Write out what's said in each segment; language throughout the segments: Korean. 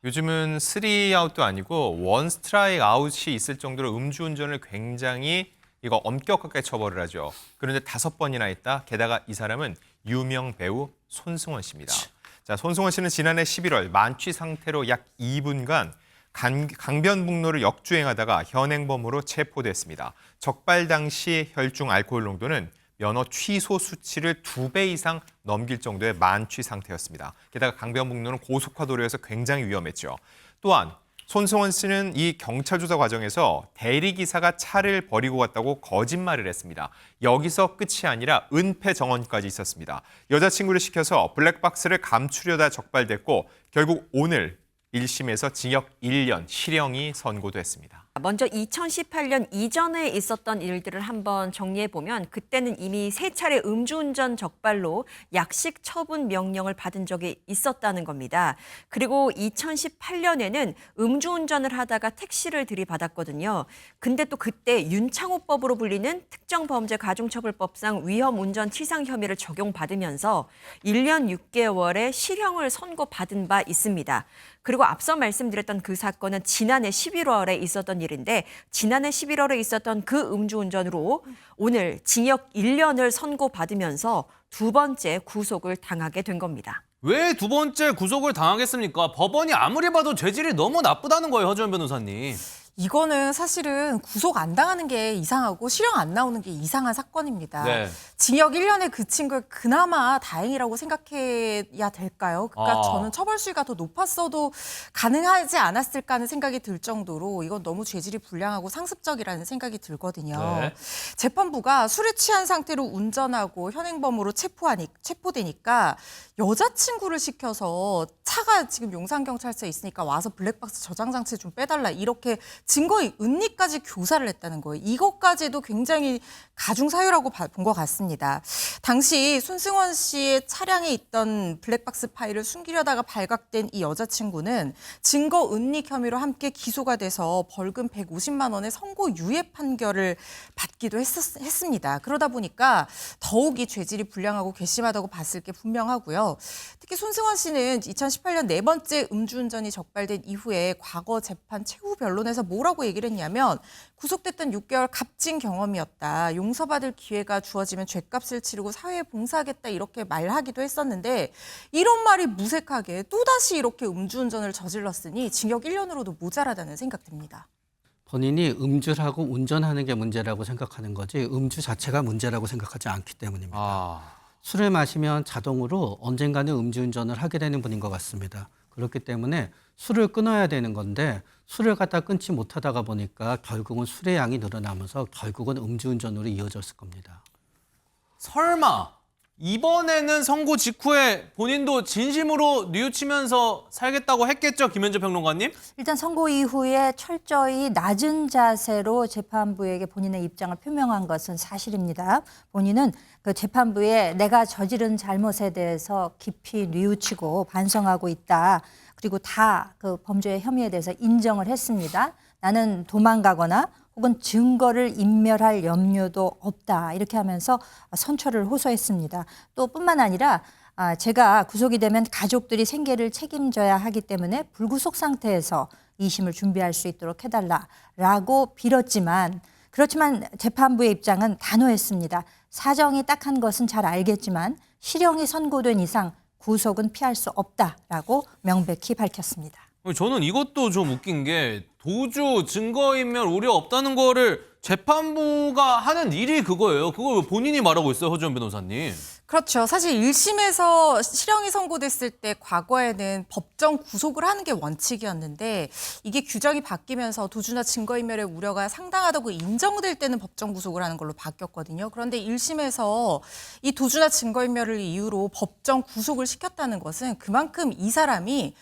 요즘은 3아웃도 아니고 원 스트라이크 아웃이 있을 정도로 음주운전을 굉장히 엄격하게 처벌을 하죠. 그런데 5번이나 했다. 게다가 이 사람은 유명 배우 손승원 씨입니다. 자, 손승원 씨는 지난해 11월 만취 상태로 약 2분간 강변북로를 역주행하다가 현행범으로 체포됐습니다. 적발 당시 혈중 알코올 농도는 면허 취소 수치를 2배 이상 넘길 정도의 만취 상태였습니다. 게다가 강변북로는 고속화도로여서 굉장히 위험했죠. 또한 손승원 씨는 이 경찰 조사 과정에서 대리기사가 차를 버리고 갔다고 거짓말을 했습니다. 여기서 끝이 아니라 은폐 정황까지 있었습니다. 여자친구를 시켜서 블랙박스를 감추려다 적발됐고 결국 오늘 1심에서 징역 1년, 실형이 선고됐습니다. 먼저 2018년 이전에 있었던 일들을 한번 정리해보면 그때는 이미 3차례 음주운전 적발로 약식 처분 명령을 받은 적이 있었다는 겁니다. 그리고 2018년에는 음주운전을 하다가 택시를 들이받았거든요. 근데 또 그때 윤창호법으로 불리는 특정범죄 가중처벌법상 위험운전 치상 혐의를 적용받으면서 1년 6개월의 실형을 선고받은 바 있습니다. 그리고 앞서 말씀드렸던 그 사건은 지난해 11월에 있었던 일인데 지난해 11월에 있었던 그 음주운전으로 오늘 징역 1년을 선고받으면서 2번째 구속을 당하게 된 겁니다. 왜 2번째 구속을 당하겠습니까? 법원이 아무리 봐도 죄질이 너무 나쁘다는 거예요, 허지원 변호사님. 이거는 사실은 구속 안 당하는 게 이상하고 실형 안 나오는 게 이상한 사건입니다. 네. 징역 1년에 그친 걸 그나마 다행이라고 생각해야 될까요? 그러니까 저는 처벌 수위가 더 높았어도 가능하지 않았을까 하는 생각이 들 정도로 이건 너무 죄질이 불량하고 상습적이라는 생각이 들거든요. 네. 재판부가 술에 취한 상태로 운전하고 현행범으로 체포되니까 여자친구를 시켜서 차가 지금 용산경찰서에 있으니까 와서 블랙박스 저장 장치 좀 빼달라 이렇게 증거의 은닉까지 교사를 했다는 거예요. 이것까지도 굉장히 가중사유라고 본 것 같습니다. 당시 손승원 씨의 차량에 있던 블랙박스 파일을 숨기려다가 발각된 이 여자친구는 증거 은닉 혐의로 함께 기소가 돼서 벌금 150만 원의 선고 유예 판결을 받기도 했습니다. 그러다 보니까 더욱이 죄질이 불량하고 괘씸하다고 봤을 게 분명하고요. 특히 손승원 씨는 2018년 4번째 음주운전이 적발된 이후에 과거 재판 최후 변론에서 뭐라고 얘기를 했냐면 구속됐던 6개월 값진 경험이었다. 용서받을 기회가 주어지면 죗값을 치르고 사회에 봉사하겠다 이렇게 말하기도 했었는데 이런 말이 무색하게 또다시 이렇게 음주운전을 저질렀으니 징역 1년으로도 모자라다는 생각 듭니다. 본인이 음주를 하고 운전하는 게 문제라고 생각하는 거지 음주 자체가 문제라고 생각하지 않기 때문입니다. 술을 마시면 자동으로 언젠가는 음주운전을 하게 되는 분인 것 같습니다. 그렇기 때문에 술을 끊어야 되는 건데 술을 갖다 끊지 못하다가 보니까 결국은 술의 양이 늘어나면서 결국은 음주운전으로 이어졌을 겁니다. 설마 이번에는 선고 직후에 본인도 진심으로 뉘우치면서 살겠다고 했겠죠, 김현재 평론가님? 일단 선고 이후에 철저히 낮은 자세로 재판부에게 본인의 입장을 표명한 것은 사실입니다. 본인은 그 재판부에 내가 저지른 잘못에 대해서 깊이 뉘우치고 반성하고 있다. 그리고 다 그 범죄의 혐의에 대해서 인정을 했습니다. 나는 도망가거나 혹은 증거를 인멸할 염려도 없다. 이렇게 하면서 선처를 호소했습니다. 또 뿐만 아니라 제가 구속이 되면 가족들이 생계를 책임져야 하기 때문에 불구속 상태에서 2심을 준비할 수 있도록 해달라라고 빌었지만 그렇지만 재판부의 입장은 단호했습니다. 사정이 딱한 것은 잘 알겠지만 실형이 선고된 이상 구속은 피할 수 없다라고 명백히 밝혔습니다. 저는 이것도 좀 웃긴 게 도주 증거인멸 우려 없다는 거를 재판부가 하는 일이 그거예요. 그걸 왜 본인이 말하고 있어요, 허지원 변호사님? 그렇죠. 사실 1심에서 실형이 선고됐을 때 과거에는 법정 구속을 하는 게 원칙이었는데 이게 규정이 바뀌면서 도주나 증거인멸의 우려가 상당하다고 인정될 때는 법정 구속을 하는 걸로 바뀌었거든요. 그런데 1심에서 이 도주나 증거인멸을 이유로 법정 구속을 시켰다는 것은 그만큼 이 사람이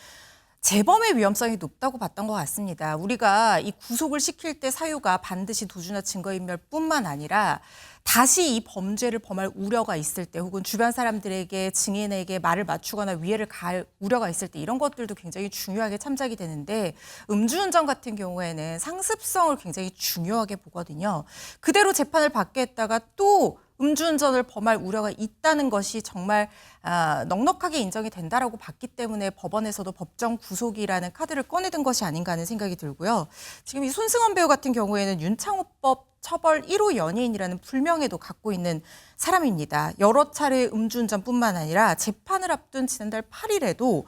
재범의 위험성이 높다고 봤던 것 같습니다. 우리가 이 구속을 시킬 때 사유가 반드시 도주나 증거인멸뿐만 아니라 다시 이 범죄를 범할 우려가 있을 때 혹은 주변 사람들에게 증인에게 말을 맞추거나 위해를 가할 우려가 있을 때 이런 것들도 굉장히 중요하게 참작이 되는데 음주운전 같은 경우에는 상습성을 굉장히 중요하게 보거든요. 그대로 재판을 받게 했다가 또 음주운전을 범할 우려가 있다는 것이 정말 넉넉하게 인정이 된다라고 봤기 때문에 법원에서도 법정 구속이라는 카드를 꺼내든 것이 아닌가 하는 생각이 들고요. 지금 이 손승헌 배우 같은 경우에는 윤창호법 처벌 1호 연예인이라는 불명예도 갖고 있는 사람입니다. 여러 차례 음주운전뿐만 아니라 재판을 앞둔 지난달 8일에도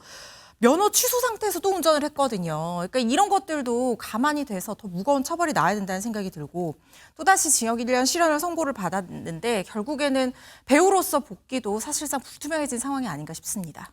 면허 취소 상태에서 또 운전을 했거든요. 그러니까 이런 것들도 가만히 돼서 더 무거운 처벌이 나야 된다는 생각이 들고 또다시 징역 1년 실형을 선고를 받았는데 결국에는 배우로서 복귀도 사실상 불투명해진 상황이 아닌가 싶습니다.